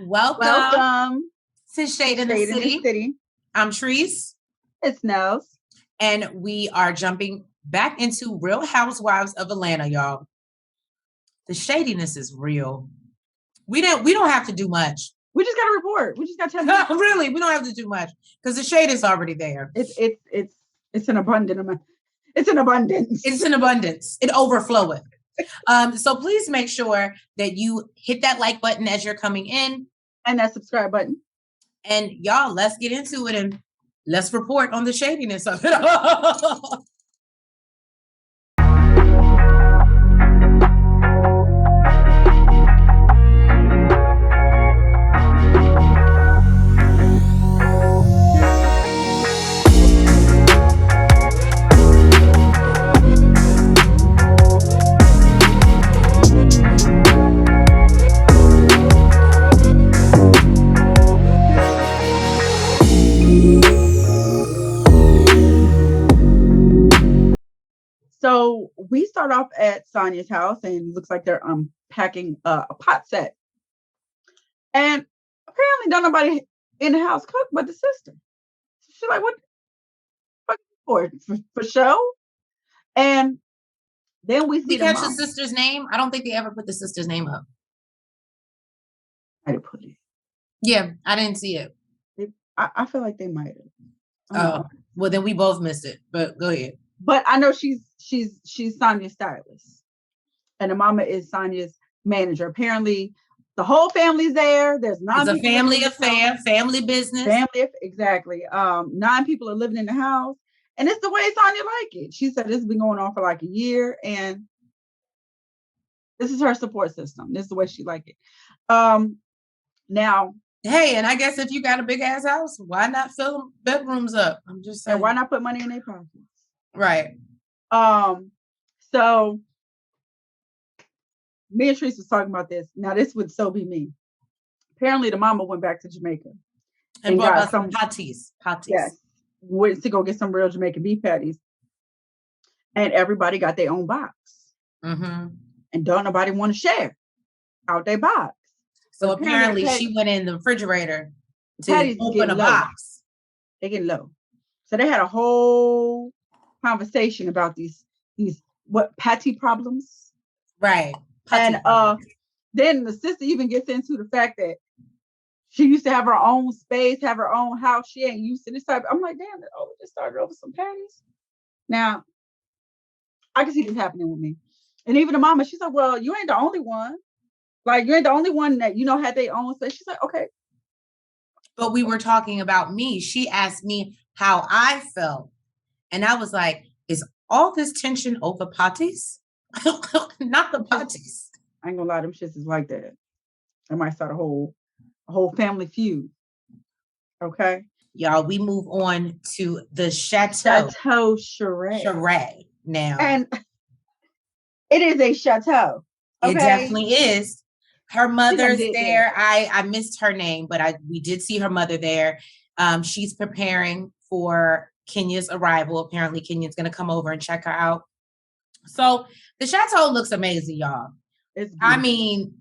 Welcome to Shadeinthecity. City. I'm Treese. It's Nels. And we are jumping back into Real Housewives of Atlanta, y'all. The shadiness is real. We don't have to do much. We just got to report. We just got to really, we don't have to do much because the shade is already there. It's an abundant amount. It's an abundance. It's an abundance. It overfloweth. So please make sure that you hit that like button as you're coming in. And that subscribe button. And y'all, let's get into it and let's report on the shadiness of it. So we start off at Sonya's house and looks like they're unpacking a pot set. And apparently don't nobody in the house cook but the sister. She's like, what for show? And then we see we catch the sister's name. I don't think they ever put the sister's name up. I didn't put it. Yeah, I didn't see it. I feel like they might have. Oh, well then we both missed it. But go ahead. But I know she's Sonya's stylist, and the mama is Sonya's manager. Apparently, the whole family's there. There's 9. It's a family affair, family business. Exactly. 9 people are living in the house, and it's the way Sonya like it. She said this has been going on for like a year, and this is her support system. This is the way she like it. Now. Hey, and I guess if you got a big ass house, why not fill bedrooms up? I'm just saying. And why not put money in their pockets? Right. So me and Treese was talking about this. Now this would so be me. Apparently the mama went back to Jamaica and brought us some patties. Yes. Went to go get some real Jamaican beef patties. And everybody got their own box. Mm-hmm. And don't nobody want to share out their box. So apparently she went in the refrigerator to open a box. They get low. So they had a whole conversation about these patty problems. Right. And then the sister even gets into the fact that she used to have her own space, have her own house. She ain't used to this type. I'm like, damn, we just started over some patties. Now, I can see this happening with me. And even the mama, she's like, well, you ain't the only one. Like, you ain't the only one that, had their own space. She's like, okay. But we were talking about me. She asked me how I felt. And I was like, is all this tension over patties? Not the patties. I ain't gonna lie, them shits is like that. I might start a whole family feud. Okay. Y'all, we move on to the chateau. Chateau Charade. Charade now. And it is a chateau. Okay? It definitely is. Her mother's there. I missed her name, but we did see her mother there. She's preparing for Kenya's arrival. Apparently Kenya's going to come over and check her out. So the chateau looks amazing, y'all. I mean,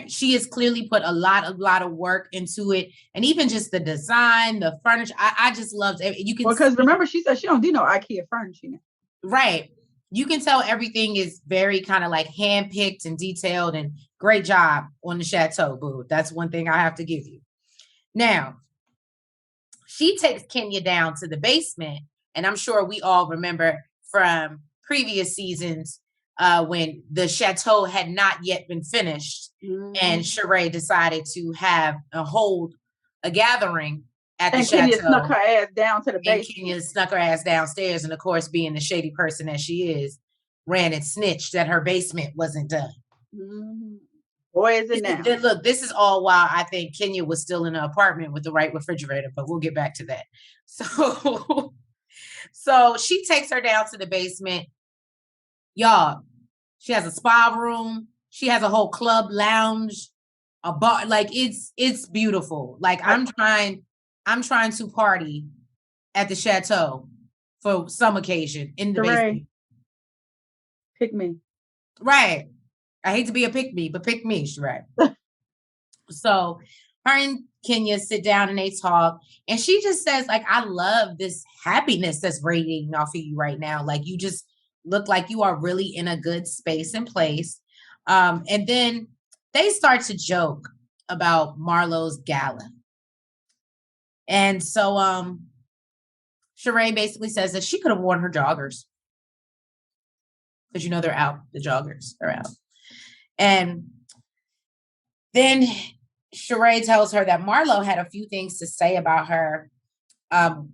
she has clearly put a lot of work into it. And even just the design, the furniture, I just loved it. You can because remember she said she don't do no IKEA furniture. Right. You can tell everything is very kind of like hand-picked and detailed, and great job on the chateau, boo. That's one thing I have to give you. Now, she takes Kenya down to the basement, and I'm sure we all remember from previous seasons when the chateau had not yet been finished, and Sheree decided to have a gathering at the chateau. Kenya snuck her ass down to the basement. And Kenya snuck her ass downstairs, and of course, being the shady person that she is, ran and snitched that her basement wasn't done. Mm-hmm. Boy, is it now. Look, this is all while I think Kenya was still in an apartment with the right refrigerator, but we'll get back to that. So she takes her down to the basement. Y'all, she has a spa room. She has a whole club lounge, a bar. Like it's beautiful. Like I'm trying to party at the chateau for some occasion in the basement. Pick me. Right. I hate to be a pick me, but pick me, right? So her and Kenya sit down and they talk, and she just says, like, I love this happiness that's radiating off of you right now. Like, you just look like you are really in a good space and place. And then they start to joke about Marlo's gala. And so Sheree basically says that she could have worn her joggers. Because they're out. The joggers are out. And then Sheree tells her that Marlo had a few things to say about her. And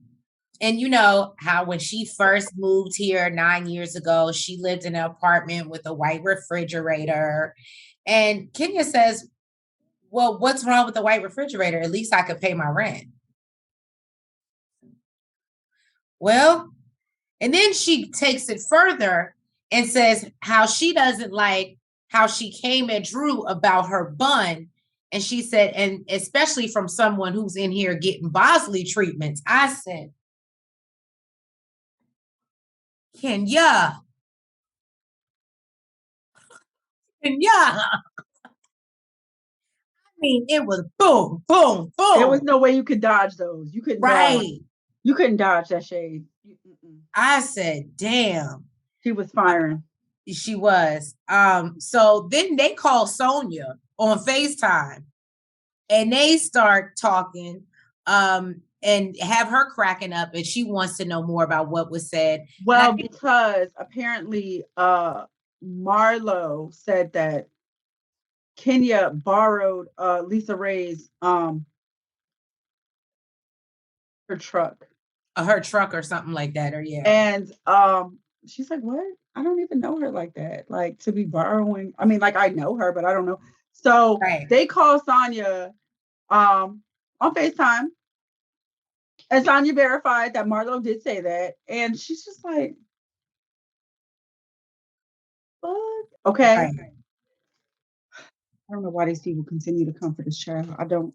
you know how when she first moved here 9 years ago, she lived in an apartment with a white refrigerator. And Kenya says, well, what's wrong with the white refrigerator? At least I could pay my rent. Well, and then she takes it further and says how she doesn't like how she came at Drew about her bun. And she said, and especially from someone who's in here getting Bosley treatments. I said, Kenya. I mean, it was boom, boom, boom. There was no way you could dodge those. You couldn't you couldn't dodge that shade. I said, damn. She was firing. She was. So then they call Sonia on FaceTime and they start talking and have her cracking up, and she wants to know more about what was said. Well, because apparently Marlo said that Kenya borrowed Lisa Ray's her truck. Her truck or something like that, or yeah. And she's like, what? I don't even know her like that. Like, to be borrowing. I mean, like, I know her, but I don't know. So they call Sonia on FaceTime. And Sonia verified that Marlo did say that. And she's just like, fuck. Okay. Right. I don't know why these people continue to come for this child. I don't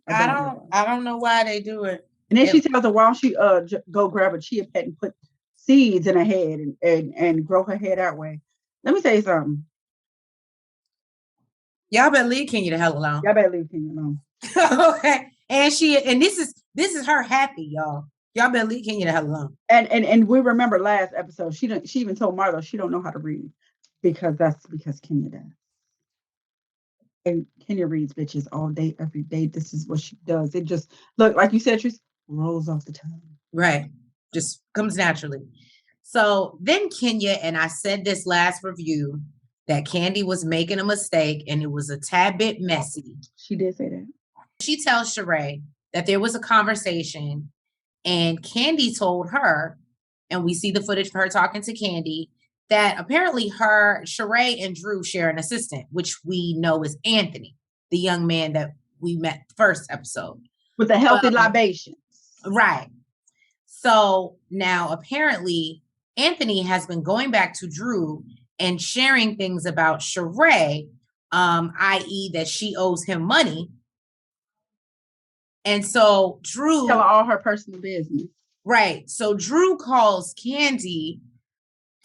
know why they do it. And then she tells her, why don't she go grab a chia pet and put seeds in her head and grow her hair that way. Let me tell you something. Y'all better leave Kenya the hell alone. Y'all better leave Kenya alone. Okay. And this is her happy, y'all. Y'all better leave Kenya the hell alone. And we remember last episode, she even told Marlo she don't know how to read because Kenya does. And Kenya reads bitches all day, every day. This is what she does. It just look like you said, Tris, rolls off the tongue. Right. Just comes naturally. So then Kenya, and I said this last review, that Kandi was making a mistake and it was a tad bit messy. She did say that. She tells Sheree that there was a conversation and Kandi told her, and we see the footage of her talking to Kandi, that apparently Sheree and Drew share an assistant, which we know is Anthony, the young man that we met first episode. With the healthy libations. Right. So now apparently Anthony has been going back to Drew and sharing things about Sheree, i.e. that she owes him money. And so Drew... Tell her all her personal business. Right. So Drew calls Kandi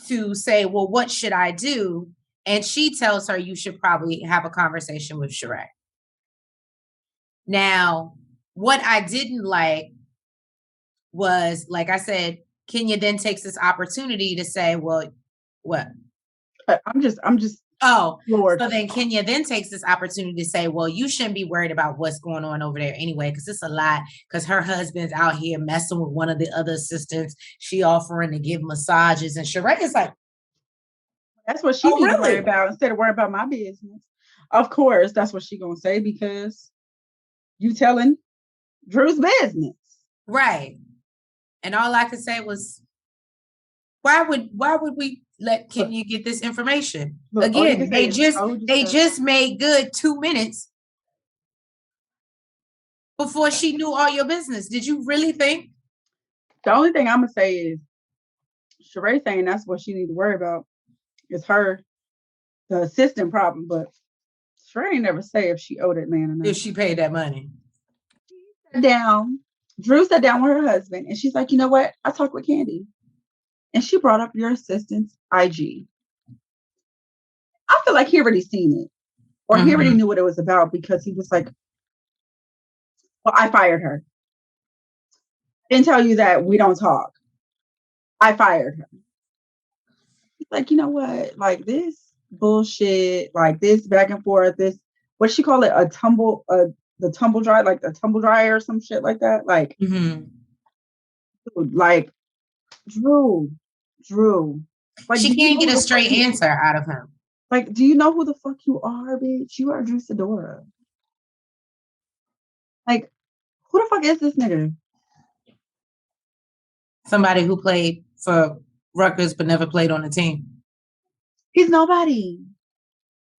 to say, well, what should I do? And she tells her you should probably have a conversation with Sheree. Now, what I didn't like was, like I said, Kenya then takes this opportunity to say, well, what? I'm just. Oh, Lord. So then Kenya then takes this opportunity to say, well, you shouldn't be worried about what's going on over there anyway, because it's a lot, because her husband's out here messing with one of the other assistants. She offering to give massages. And Sheree is like, that's what she needs to worry about instead of worrying about my business. Of course, that's what she's going to say, because you telling Drew's business. Right. And all I could say was, why would we let Kenya get this information? Look, again, they just made good 2 minutes before she knew all your business. Did you really think? The only thing I'm gonna say is Sheree saying that's what she needs to worry about is the assistant problem, but Sheree ain't never say if she owed that man or not. If she paid that money. Drew sat down with her husband and she's like, you know what? I talked with Kandi. And she brought up your assistant's IG. I feel like he already seen it. Or he already knew what it was about, because he was like, Well, I fired her. Didn't tell you that we don't talk. I fired her. He's like, you know what? Like this bullshit, like this back and forth, this, what she call it? The tumble dryer, like a tumble dryer or some shit like that. Like, dude, like Drew. Like, She can't get a straight answer out of him. Like, do you know who the fuck you are, bitch? You are Drew Sidora. Like, who the fuck is this nigga? Somebody who played for Rutgers but never played on the team. He's nobody.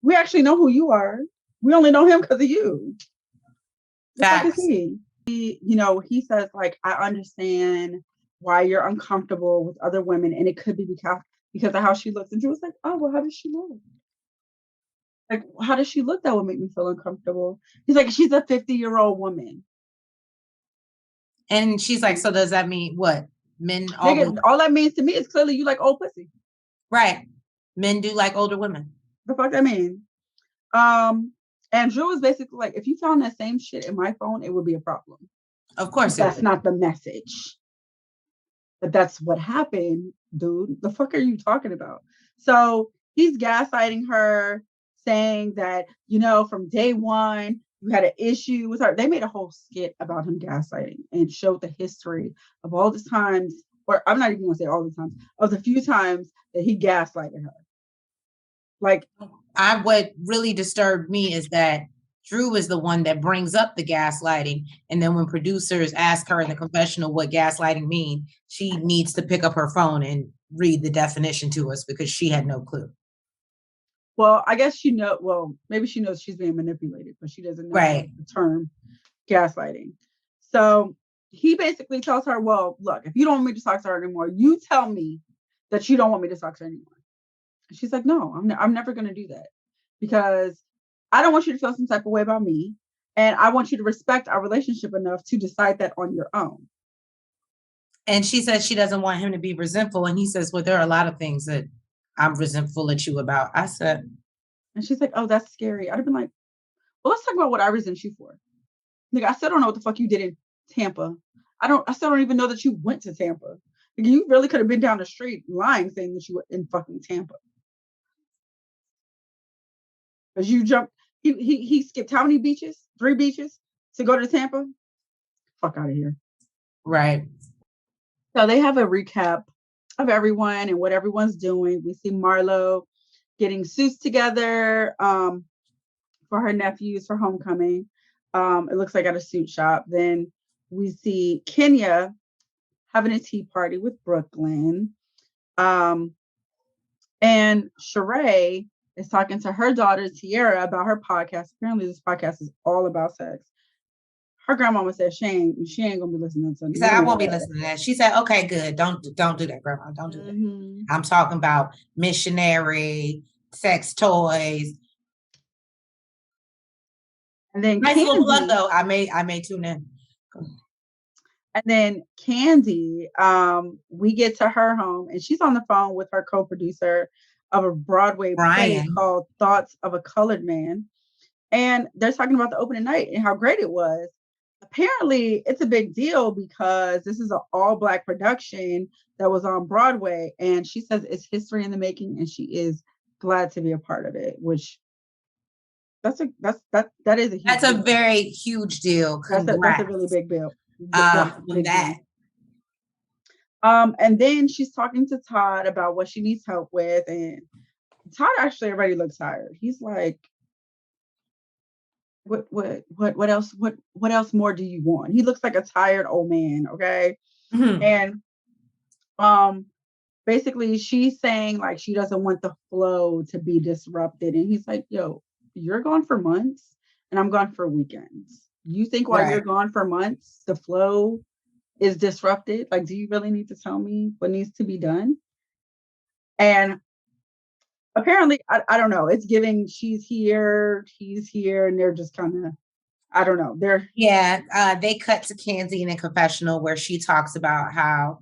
We actually know who you are. We only know him because of you. The fuck is he? He says, like, I understand why you're uncomfortable with other women, and it could be because of how she looks. And Drew was like, oh, well, how does she look? Like, how does she look that would make me feel uncomfortable? He's like, she's a 50-year-old woman. And she's like, so does that mean what? Men all that means to me is clearly you like old pussy. Right. Men do like older women. The fuck that mean? And Drew was basically like, if you found that same shit in my phone, it would be a problem. Of course. That's not the message. But that's what happened, dude. The fuck are you talking about? So he's gaslighting her, saying that, from day one, you had an issue with her. They made a whole skit about him gaslighting and showed the history of all the times, or I'm not even going to say all the times, of the few times that he gaslighted her. Like, what really disturbed me is that Drew is the one that brings up the gaslighting. And then when producers ask her in the confessional what gaslighting mean, she needs to pick up her phone and read the definition to us because she had no clue. Well, I guess maybe she knows she's being manipulated, but she doesn't know the term gaslighting. So he basically tells her, well, look, if you don't want me to talk to her anymore, you tell me that you don't want me to talk to her anymore. And she's like, no, I'm never going to do that because I don't want you to feel some type of way about me. And I want you to respect our relationship enough to decide that on your own. And she says she doesn't want him to be resentful. And he says, well, there are a lot of things that I'm resentful at you about. I said, and she's like, oh, that's scary. I'd have been like, well, let's talk about what I resent you for. Like, I still don't know what the fuck you did in Tampa. I still don't even know that you went to Tampa. Like, you really could have been down the street lying, saying that you were in fucking Tampa. Because you jumped, he skipped how many beaches? 3 beaches to go to Tampa? Fuck out of here. Right. So they have a recap of everyone and what everyone's doing. We see Marlo getting suits together for her nephews for homecoming. It looks like at a suit shop. Then we see Kenya having a tea party with Brooklyn. And Sheree is talking to her daughter, Tiara, about her podcast. Apparently this podcast is all about sex. Her grandmama said she ain't gonna be listening to it. She said, I won't be listening to that. She said, okay, good. Don't do that, grandma. Don't do that. I'm talking about missionary, sex toys. And then nice little plug though. I may tune in. And then Candy, we get to her home and she's on the phone with her co-producer of a Broadway play called Thoughts of a Colored Man. And they're talking about the opening night and how great it was. Apparently, it's a big deal because this is an all-Black production that was on Broadway. And she says it's history in the making and she is glad to be a part of it, which that is a huge That's deal. A very huge deal. That's a really big deal. That. And then she's talking to Todd about what she needs help with, and Todd actually already looks tired. He's like, what else more do you want? He looks like a tired old man, okay? And basically she's saying like she doesn't want the flow to be disrupted, and he's like, yo, you're gone for months and I'm gone for weekends. You think while you're gone for months the flow is disrupted? Like, do you really need to tell me what needs to be done? And apparently, I don't know, it's giving she's here, he's here, and they're just kind of, I don't know. They cut to Candy in a confessional where she talks about how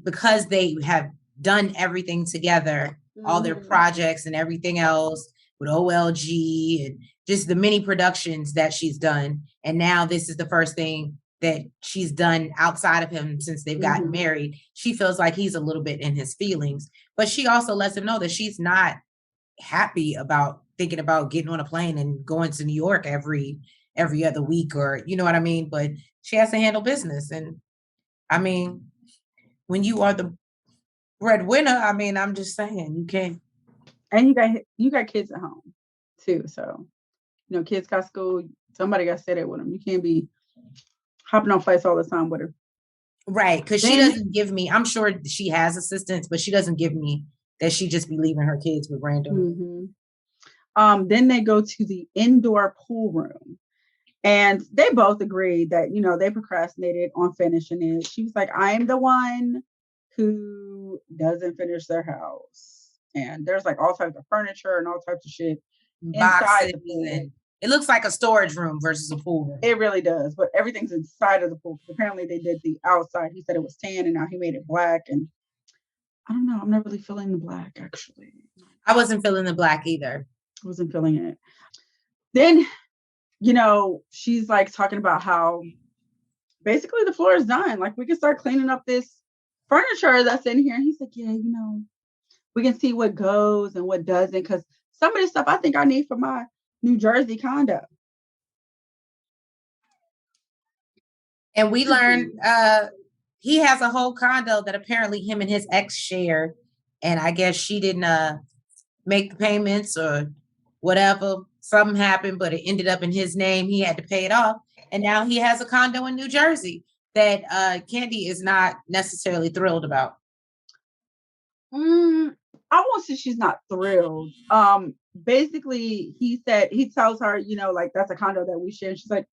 because they have done everything together, all their projects and everything else with OLG and just the many productions that she's done. And now this is the first thing that she's done outside of him since they've gotten married. She feels like he's a little bit in his feelings, but she also lets him know that she's not happy about thinking about getting on a plane and going to New York every other week, or you know what I mean? But she has to handle business. And I mean, when you are the breadwinner, I mean, I'm just saying you can't. And you got kids at home too. So, kids got school. Somebody got to sit there with them. You can't be hopping on flights all the time with her. Right. Because she doesn't give me, I'm sure she has assistants, but she doesn't give me that she just be leaving her kids with random. Then they go to the indoor pool room. And they both agreed that, they procrastinated on finishing it. She was like, I am the one who doesn't finish their house. And there's like all types of furniture and all types of shit inside the pool. It looks like a storage room versus a pool room. It really does. But everything's inside of the pool. Apparently they did the outside. He said it was tan and now he made it black. And I don't know. I'm not really feeling the black, actually. I wasn't feeling the black either. I wasn't feeling it. Then, she's like talking about how basically the floor is done. Like we can start cleaning up this furniture that's in here. And he's like, yeah, we can see what goes and what doesn't. Because some of this stuff I think I need for my New Jersey condo. And we learned he has a whole condo that apparently him and his ex share. And I guess she didn't make the payments or whatever. Something happened, but it ended up in his name. He had to pay it off. And now he has a condo in New Jersey that Kandi is not necessarily thrilled about. I won't say she's not thrilled. Basically, he tells her, like that's a condo that we share. And she's like,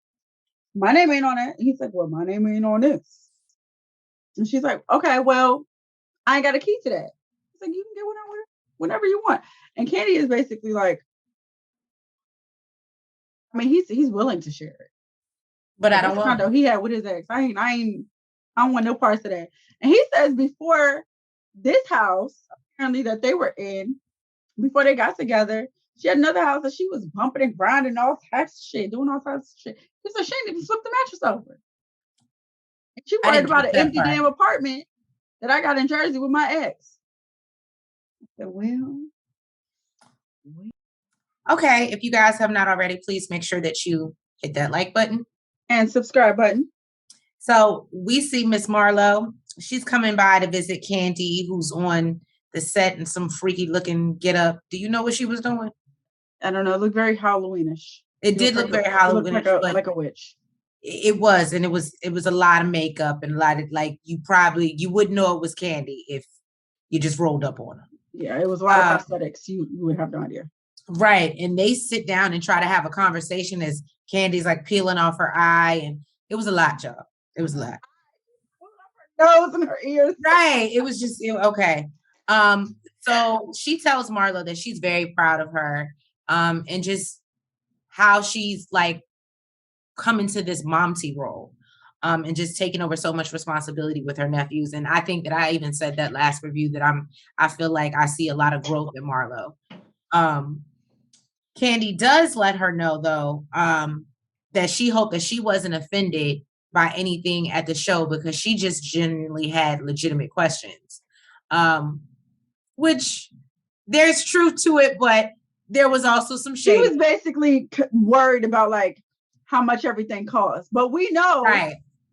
my name ain't on it. And he's like, well, my name ain't on this. And she's like, okay, well, I ain't got a key to that. He's like, you can get whenever you want. And Kandi is basically like, I mean, he's willing to share it. But I don't want condo he had with his ex. I don't want no parts of that. And he says before this house, apparently that they were in, before they got together, she had another house that she was bumping and grinding all types of shit, doing all types of shit. It's a shame to flip the mattress over. And she worried about an empty damn apartment that I got in Jersey with my ex. I said, well. Okay, if you guys have not already, please make sure that you hit that like button. And subscribe button. So we see Miss Marlo. She's coming by to visit Kandi, who's on the set in some freaky looking get up. Do you know what she was doing? I don't know. It looked very Halloweenish. It did look very Halloweenish. Like a witch. It was, and it was a lot of makeup and a lot of like you wouldn't know it was Kandi if you just rolled up on her. Yeah, it was a lot of prosthetics. You would have no idea. Right. And they sit down and try to have a conversation as Candy's like peeling off her eye. And it was a lot, y'all. It was a lot. Her nose and her ears. Right. It was just, okay. So she tells Marlo that she's very proud of her and just how she's like come into this momty role and just taking over so much responsibility with her nephews. And I think that I even said that last review that I feel like I see a lot of growth in Marlo. Kandi does let her know, though, that she hoped that she wasn't offended by anything at the show because she just genuinely had legitimate questions, which there's truth to it, but there was also some shade. She was basically worried about like how much everything costs, but we know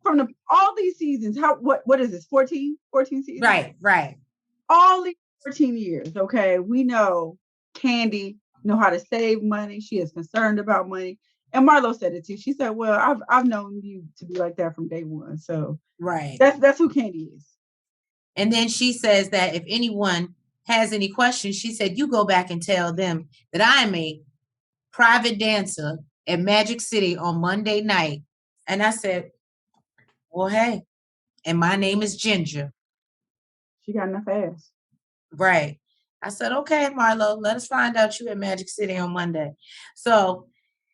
from all these seasons, what is this, 14 seasons? Right. All these 14 years, okay, we know Kandi know how to save money. She is concerned about money. And Marlo said it too. She said, well, I've known you to be like that from day one. So that's who Kandi is. And then she says that if anyone has any questions, she said, you go back and tell them that I am a private dancer at Magic City on Monday night. And I said, well, hey, and my name is Ginger. She got enough ass. Right. I said, okay, Marlo, let us find out you at Magic City on Monday. So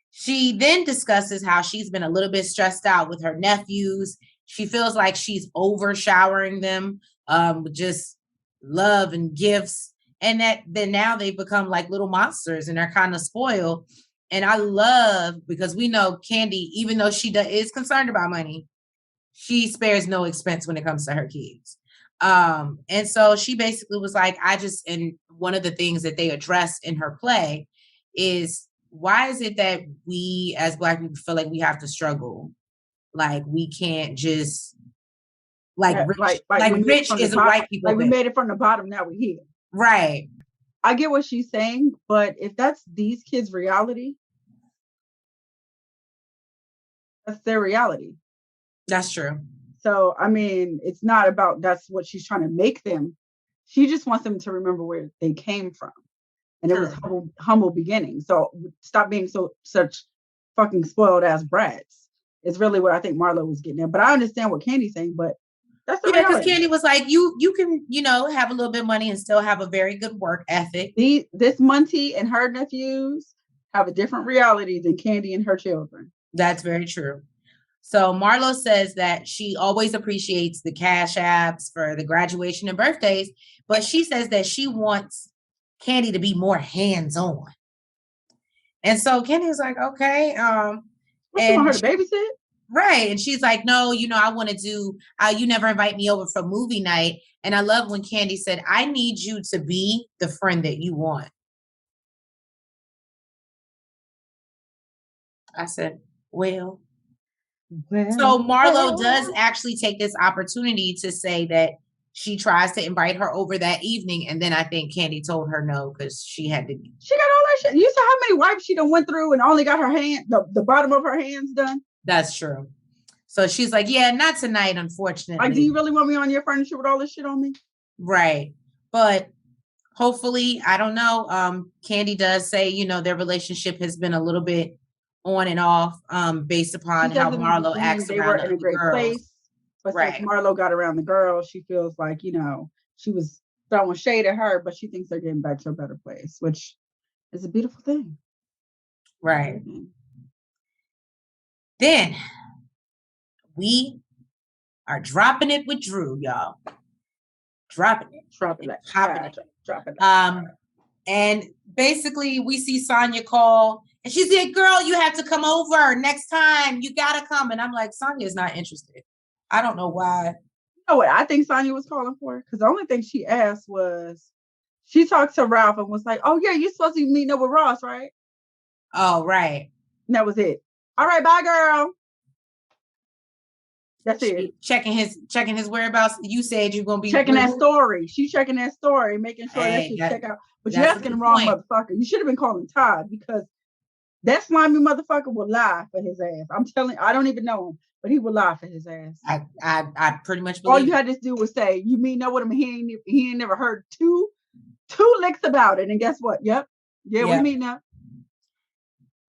she then discusses how she's been a little bit stressed out with her nephews. She feels like she's overshowering them with just love and gifts. And that then now they've become like little monsters and they're kind of spoiled. And I love, because we know Kandi, even though she is concerned about money, she spares no expense when it comes to her kids. And so she basically was like, and one of the things that they addressed in her play is, why is it that we as Black people feel like we have to struggle? Like we can't just rich is a white people thing. We made it from the bottom, now we're here. Right. I get what she's saying, but if that's these kids' reality, that's their reality. That's true. So, I mean, it's not about that's what she's trying to make them. She just wants them to remember where they came from. And It was humble beginnings. So stop being such fucking spoiled ass brats. It's really what I think Marlo was getting at. But I understand what Kandi's saying, but that's the reality. Because Kandi was like, you can, have a little bit of money and still have a very good work ethic. This Monty and her nephews have a different reality than Kandi and her children. That's very true. So Marlo says that she always appreciates the Cashaps for the graduation and birthdays, but she says that she wants Kandi to be more hands-on. And so Kandi was like, okay. You want her to babysit? Right. And she's like, no, I want to do, you never invite me over for movie night. And I love when Kandi said, I need you to be the friend that you want. I said, well. So Marlo does actually take this opportunity to say that she tries to invite her over that evening. And then I think Kandi told her no, because she got all that shit. You saw how many wipes she done went through and only got her hand, the bottom of her hands done? That's true. So she's like, yeah, not tonight, unfortunately. Like, do you really want me on your furniture with all this shit on me? Right. But hopefully, I don't know. Kandi does say, their relationship has been a little bit on and off, based upon how Marlo acts around they were in a great place. But since Marlo got around the girls, she feels like, she was throwing shade at her, but she thinks they're getting back to a better place, which is a beautiful thing. Right. Then we are dropping it with Drew, y'all. Dropping it. And basically we see Sonya call and she said, girl, you have to come over next time. You got to come. And I'm like, Sonya's not interested. I don't know why. You know what I think Sonya was calling for? Because the only thing she asked was, she talked to Ralph and was like, oh yeah, you're supposed to be meeting up with Ross, right? Oh, right. And that was it. All right, bye, girl. That's it. Checking his whereabouts. You said you're gonna be checking that story. She's checking that story, making sure that she check out. But you're asking the wrong motherfucker. You should have been calling Todd, because that slimy motherfucker will lie for his ass. I'm telling you, I don't even know him, but he will lie for his ass. I pretty much believe all you had to do was say, you mean know what I mean? He ain't never heard two licks about it. And guess what? Yep. We meet now.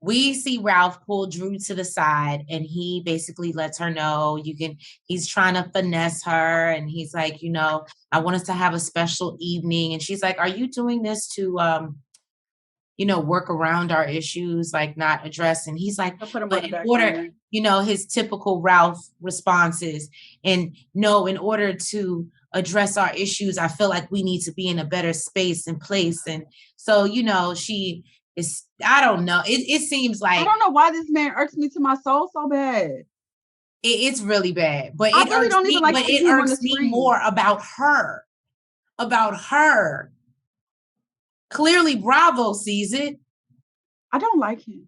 We see Ralph pull Drew to the side and he basically lets her know he's trying to finesse her. And he's like, I want us to have a special evening. And she's like, are you doing this to, work around our issues, like not address? And he's like, but in order, his typical Ralph responses, and no, in order to address our issues, I feel like we need to be in a better space and place. And so, I don't know. It seems like, I don't know why this man irks me to my soul so bad. It's really bad, but it irks me more about her. Clearly, Bravo sees it. I don't like him.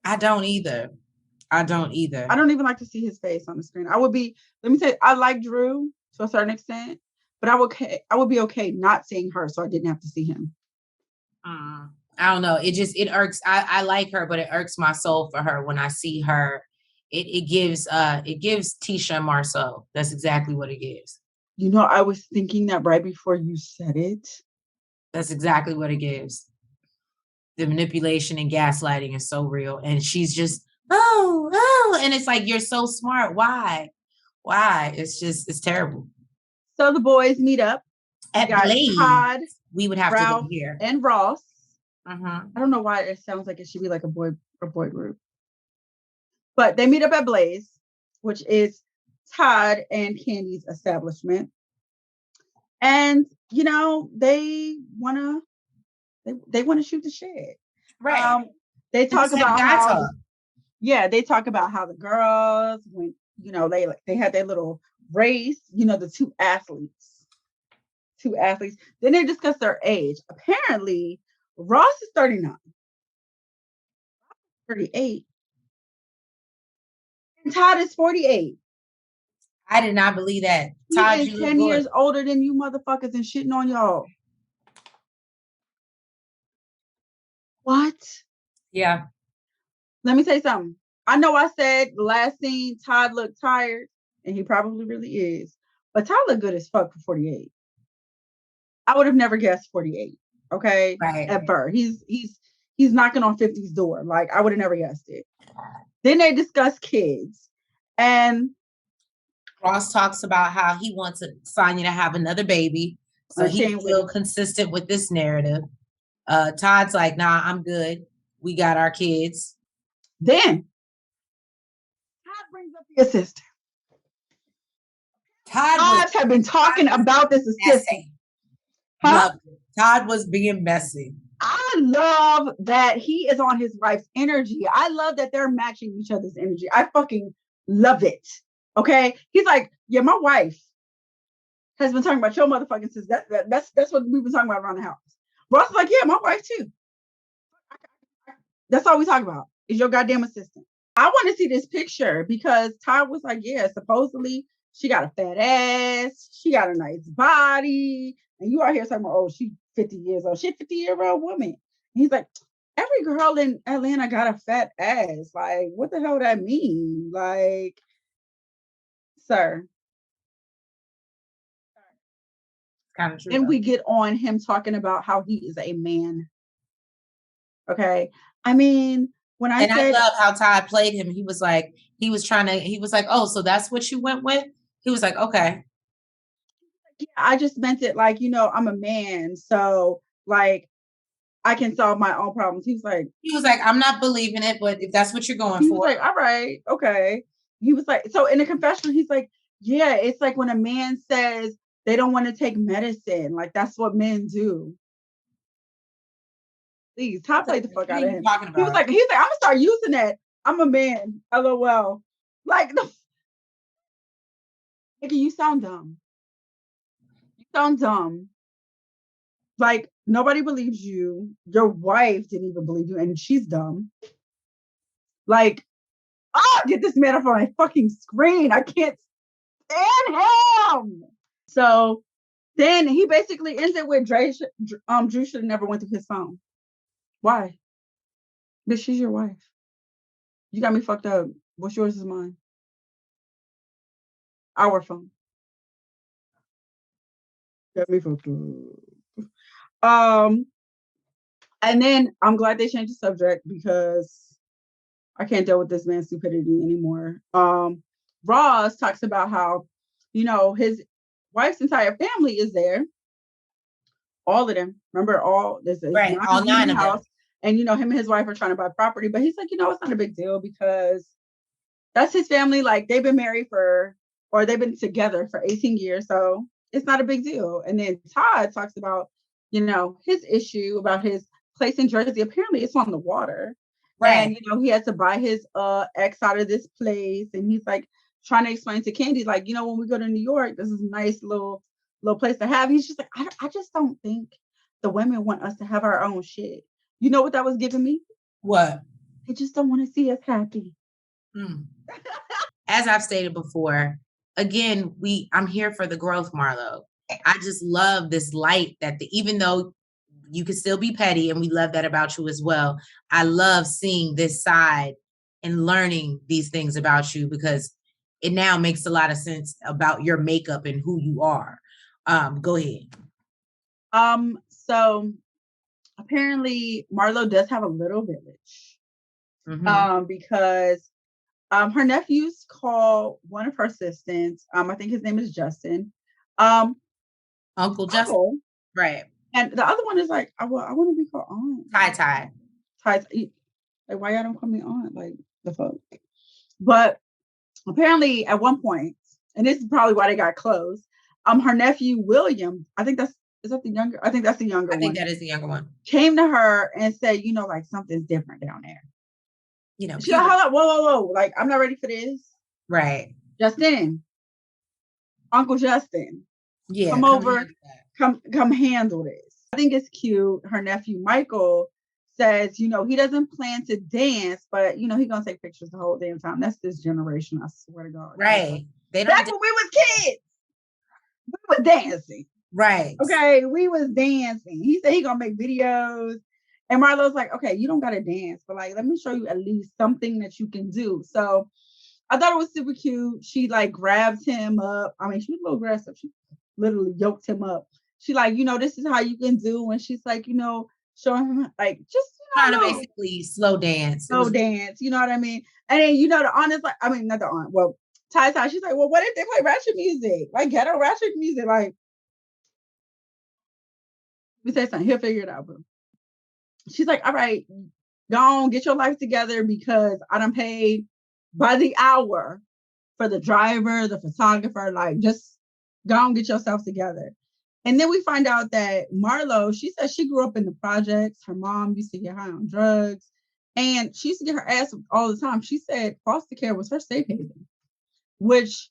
I don't either. I don't even like to see his face on the screen. Let me tell you, I like Drew to a certain extent, but I would be okay not seeing her, so I didn't have to see him. I don't know. It irks. I like her, but it irks my soul for her when I see her. It gives Tisha and Marceau. That's exactly what it gives. I was thinking that right before you said it. That's exactly what it gives. The manipulation and gaslighting is so real. And she's just, oh, and it's like, you're so smart. Why? It's terrible. So the boys meet up at Blaze. Todd, we would have Ralph, to go here. And Ross. I don't know why it sounds like it should be like a boy group. But they meet up at Blaze, which is Todd and Kandi's establishment. And, they want to shoot the shit. Right. they talk about guy how talk. they talk about how the girls when they had their little race, the two athletes. Then they discuss their age. Apparently, Ross is 39. 38. And Todd is 48. I did not believe that. He Todd, is you 10 look years good. older than you motherfuckers and shitting on y'all. What? Yeah. Let me tell you something. I know I said the last scene, Todd looked tired, and he probably really is. But Todd looked good as fuck for 48. I would have never guessed 48. Okay. Right. Ever. He's knocking on 50's door. Like, I would have never guessed it. Then they discuss kids. And Ross talks about how he wants Sonya to have another baby. So he's still consistent with this narrative. Todd's like, nah, I'm good. We got our kids. Then Todd brings up the assistant. Todd have been talking about this assistant. Huh? Todd was being messy. I love that he is on his wife's energy. I love that they're matching each other's energy. I fucking love it. Okay. He's like, yeah, my wife has been talking about your motherfucking sis. That's what we've been talking about around the house. Ross is like, yeah, my wife too. That's all we talk about is your goddamn assistant. I want to see this picture because Todd was like, yeah, supposedly she got a fat ass. She got a nice body. And you out here talking about, oh, she's 50 years old. She's a 50-year-old woman. And he's like, every girl in Atlanta got a fat ass. Like, what the hell that mean? Like, sir. Kind of true. And we get on him talking about how he is a man. Okay. I mean, I love how Todd played him. He was like, oh, so that's what you went with? He was like, okay. Yeah, I just meant it like, I'm a man. So like, I can solve my own problems. He was like, I'm not believing it, but if that's what you're going for. He was like, all right, okay. He was like, so in the confessional, he's like, yeah, it's like when a man says they don't want to take medicine. Like, that's what men do. Please, Todd played the fuck out of him. He was like, I'm gonna start using that. I'm a man. LOL. Like, you sound dumb. You sound dumb. Like, nobody believes you. Your wife didn't even believe you, and she's dumb. Like, get this man off my fucking screen. I can't stand him. So then he basically ends it with Drew should have never went through his phone. Why? Bitch, she's your wife. You got me fucked up. What's yours is mine. Our phone. Got me fucked up. And then I'm glad they changed the subject because I can't deal with this man's stupidity anymore. Ross talks about how, his wife's entire family is there. All of them. Remember, all 9 of them. And him and his wife are trying to buy property, but he's like, it's not a big deal because that's his family. Like, they've been married they've been together for 18 years, so it's not a big deal. And then Todd talks about, his issue about his place in Jersey. Apparently, it's on the water, right? And he had to buy his ex out of this place, and he's like trying to explain to Candy, like, when we go to New York, this is a nice little place to have. He's just like, I just don't think the women want us to have our own shit. You know what that was giving me? What? They just don't want to see us happy. As I've stated before, again, I'm here for the growth, Marlo. I just love this light that even though you can still be petty, and we love that about you as well, I love seeing this side and learning these things about you because it now makes a lot of sense about your makeup and who you are. Go ahead. So apparently Marlo does have a little village. Because her nephews call one of her assistants. I think his name is Justin. Uncle Justin. Right. And the other one is like, I want to be called aunt. Ty. Like, why y'all don't call me aunt? Like, the fuck? But apparently at one point, and this is probably why they got close, her nephew William, I think that's Is that the younger? I think that's the younger one. I think that is the younger one. Came to her and said, you know, like something's different down there. You know, she's like, hold up, whoa. Like, I'm not ready for this. Right. Justin. Uncle Justin. Yeah. Come over. Come handle this. I think it's cute. Her nephew Michael says, you know, he doesn't plan to dance, but you know, he's gonna take pictures the whole damn time. That's this generation, I swear to God. Right. That's when we was kids. We was dancing. Right. Okay, we was dancing. He said he gonna make videos. And Marlo's like, okay, you don't gotta dance, but like, let me show you at least something that you can do. So I thought it was super cute. She like grabbed him up. I mean, she was a little aggressive. She literally yoked him up. She like, you know, this is how you can do. And she's like, you know, showing him like just trying to basically slow dance. Dance, you know what I mean? And then you know the honest, like, I mean, not the honest. Well, Ty, she's like, well, what if they play ratchet music? Like ghetto ratchet music, like. Let me say something. He'll figure it out, boo. She's like, all right, go on, get your life together because I done paid by the hour for the driver, the photographer. Like, just go on, get yourself together. And then we find out that Marlo, she said she grew up in the projects. Her mom used to get high on drugs. And she used to get her ass all the time. She said foster care was her safe haven, which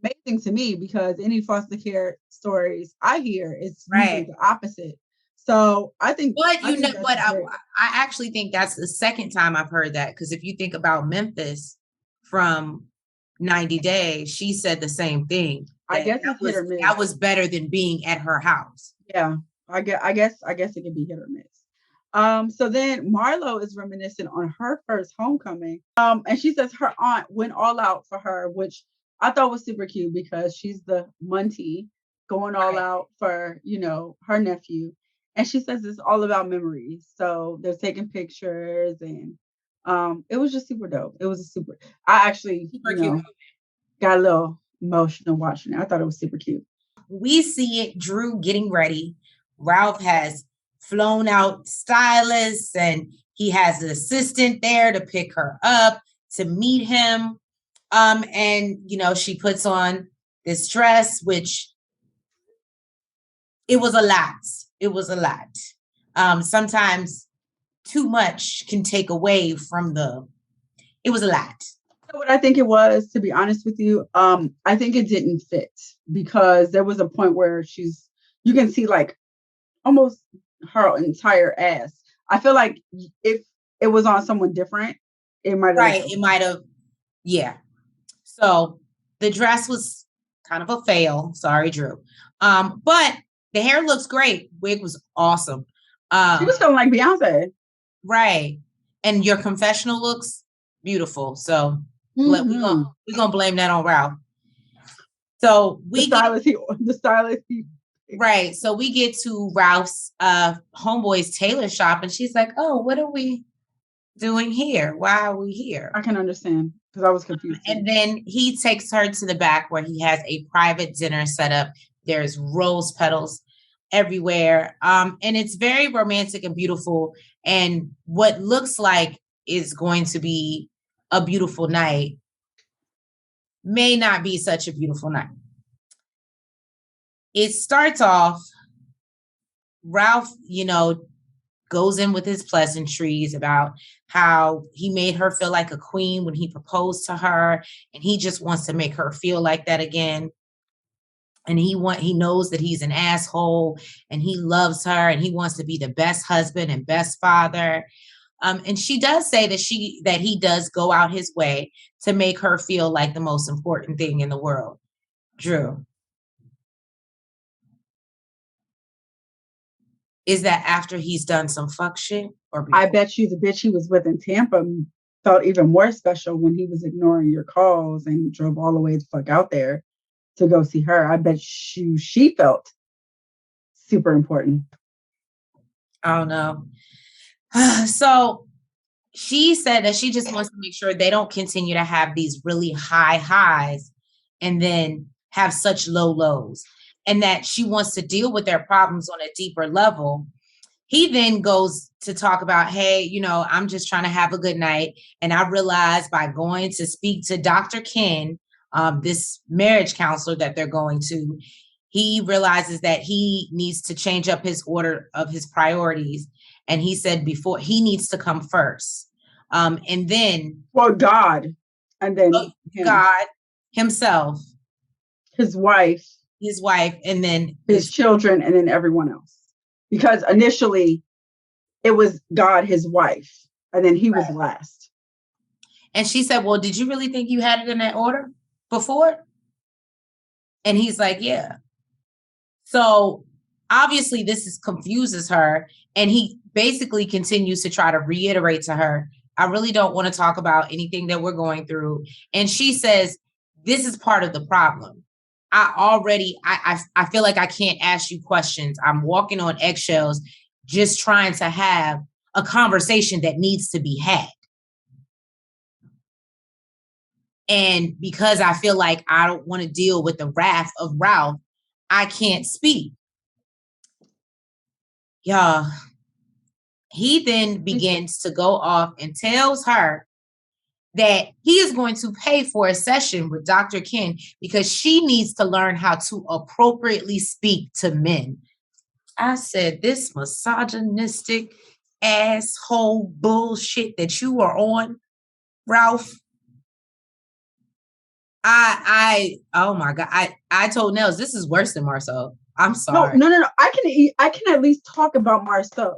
amazing to me because any foster care stories I hear is usually the opposite. So I think, but you know what, I actually think that's the second time I've heard that, because if you think about Memphis from 90 Days, she said the same thing. I guess it's hit or miss. That was better than being at her house. Yeah, I guess it can be hit or miss. So then Marlo is reminiscing on her first homecoming. And she says her aunt went all out for her, which I thought was super cute because she's the Muntie going all out for, you know, her nephew. And she says it's all about memories. So they're taking pictures and it was just super dope. It was I actually, cute. Got a little emotional watching it. I thought it was super cute. We see it, Drew getting ready. Ralph has flown out stylists and he has an assistant there to pick her up, to meet him. And you know, she puts on this dress, which it was a lot. It was a lot. Sometimes too much can take away from it was a lot. What I think it was, to be honest with you, I think it didn't fit because there was a point where you can see like almost her entire ass. I feel like if it was on someone different, it might have. Right. It might have. Yeah. So the dress was kind of a fail. Sorry, Drew. But the hair looks great. Wig was awesome. She was feeling like Beyonce. Right. And your confessional looks beautiful. So we're gonna blame that on Ralph. So the stylist. Right. So we get to Ralph's homeboy's tailor shop, and she's like, "Oh, what are we doing here? Why are we here?" I can understand because I was confused. And then he takes her to the back where he has a private dinner set up. There's rose petals everywhere. And it's very romantic and beautiful. And what looks like is going to be a beautiful night may not be such a beautiful night. It starts off, Ralph, you know, goes in with his pleasantries about how he made her feel like a queen when he proposed to her, and he just wants to make her feel like that again. And he knows that he's an asshole and he loves her and he wants to be the best husband and best father. And she does say that he does go out his way to make her feel like the most important thing in the world. Drew. Is that after he's done some fuck shit? Or before? I bet you the bitch he was with in Tampa felt even more special when he was ignoring your calls and drove all the way the fuck out there to go see her. I bet she felt super important. I don't know. So she said that she just wants to make sure they don't continue to have these really high highs and then have such low lows, and that she wants to deal with their problems on a deeper level. He then goes to talk about, hey, you know, I'm just trying to have a good night. And I realized by going to speak to Dr. Ken, this marriage counselor that they're going to, he realizes that he needs to change up his order of his priorities. And he said before he needs to come first. And then God, and then God himself, his wife, and then his children, and then everyone else. Because initially it was God, his wife, and then he was last. And she said, well, did you really think you had it in that order before? And he's like, yeah. So obviously this confuses her. And he basically continues to try to reiterate to her, I really don't want to talk about anything that we're going through. And she says, this is part of the problem. I feel like I can't ask you questions. I'm walking on eggshells, just trying to have a conversation that needs to be had. And because I feel like I don't want to deal with the wrath of Ralph, I can't speak. Yeah. He then begins to go off and tells her that he is going to pay for a session with Dr. Ken because she needs to learn how to appropriately speak to men. I said, this misogynistic asshole bullshit that you are on, Ralph. Oh my God. I told Nels, this is worse than Marceau. I'm sorry. No. I can at least talk about Marceau.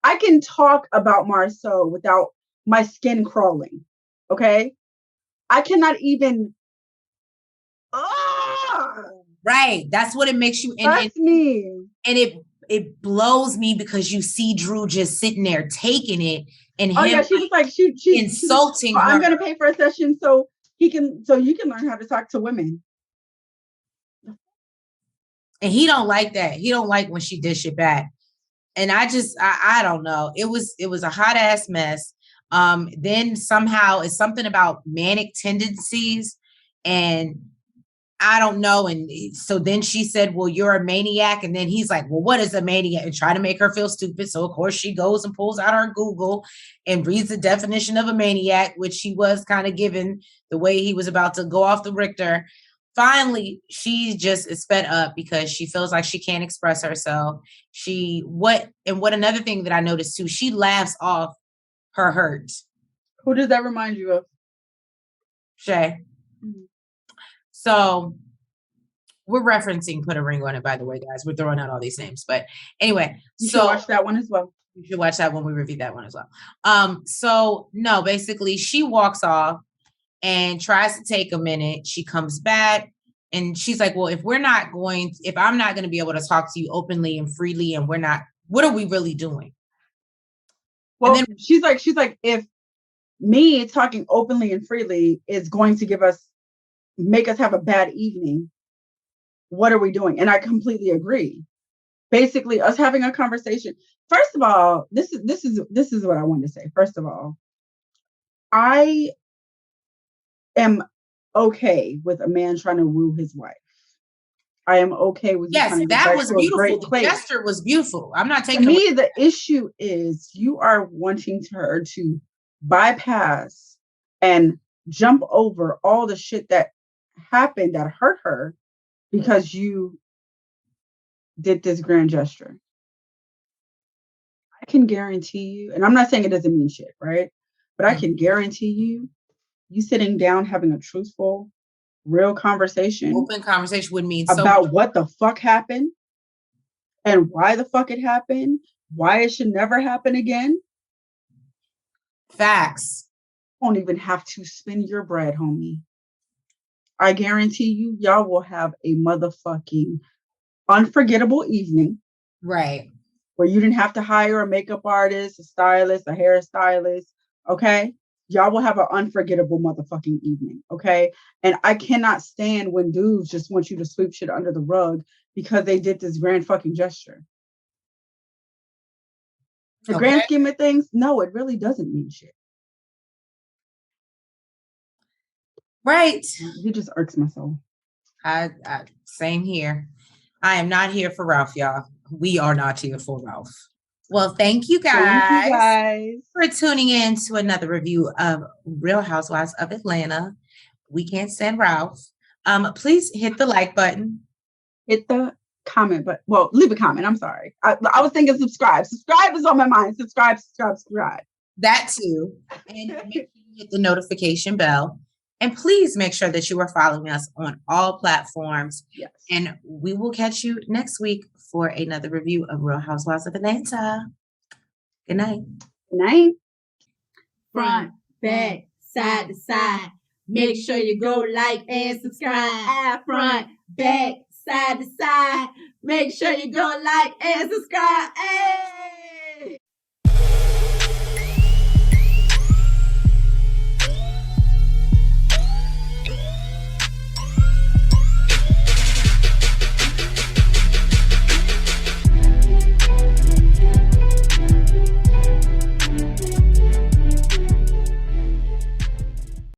I can talk about Marceau without my skin crawling. Okay. I cannot even. Right. That's what it makes you. Trust me. And it blows me because you see Drew just sitting there taking it. And she was like, she insulting her. I'm going to pay for a session so you can learn how to talk to women. And he don't like that. He don't like when she dish it back. And I don't know. It was a hot ass mess. Then somehow it's something about manic tendencies, and I don't know. And so then she said, well, you're a maniac. And then he's like, well, what is a maniac? And try to make her feel stupid. So of course she goes and pulls out her Google and reads the definition of a maniac, which she was kind of given the way he was about to go off the Richter. Finally, she just is fed up because she feels like she can't express herself. What another thing that I noticed too, she laughs off her hurt. Who does that remind you of? Shay. Mm-hmm. So we're referencing Put a Ring on It, by the way, guys. We're throwing out all these names. But anyway, you should watch that one as well. You should watch that when we review that one as well. So no, basically she walks off and tries to take a minute. She comes back and she's like, well, if I'm not going to be able to talk to you openly and freely, and we're not, what are we really doing? Well, then she's like, if me talking openly and freely is going to make us have a bad evening, what are we doing? And I completely agree. Basically, us having a conversation. First of all, this is what I wanted to say. First of all, I am okay with a man trying to woo his wife. I am okay with yes, that was beautiful. The gesture was beautiful. I'm not taking. To me, the issue is you are wanting her to bypass and jump over all the shit that happened that hurt her because you did this grand gesture. I can guarantee you, and I'm not saying it doesn't mean shit, right? But I can guarantee you sitting down having a truthful, real conversation, open conversation would mean about what the fuck happened and why the fuck it happened, why it should never happen again. Facts. You won't even have to spin your bread, homie. I guarantee you, y'all will have a motherfucking unforgettable evening. Right. Where you didn't have to hire a makeup artist, a stylist, a hairstylist. Okay. Y'all will have an unforgettable motherfucking evening. Okay. And I cannot stand when dudes just want you to sweep shit under the rug because they did this grand fucking gesture. The grand scheme of things, no, it really doesn't mean shit. Right. It just irks my soul. Same here. I am not here for Ralph, y'all. We are not here for Ralph. Well, thank you guys for tuning in to another review of Real Housewives of Atlanta. We can't stand Ralph. Please hit the like button. hit the comment, but well, leave a comment. I'm sorry. I was thinking subscribe. Subscribe is on my mind. Subscribe. That too. And make sure you hit the notification bell. And please make sure that you are following us on all platforms. Yes. And we will catch you next week for another review of Real Housewives of Atlanta. Good night. Good night. Front, back, side to side. Make sure you go like and subscribe. Front, back, side to side. Make sure you go like and subscribe. Hey!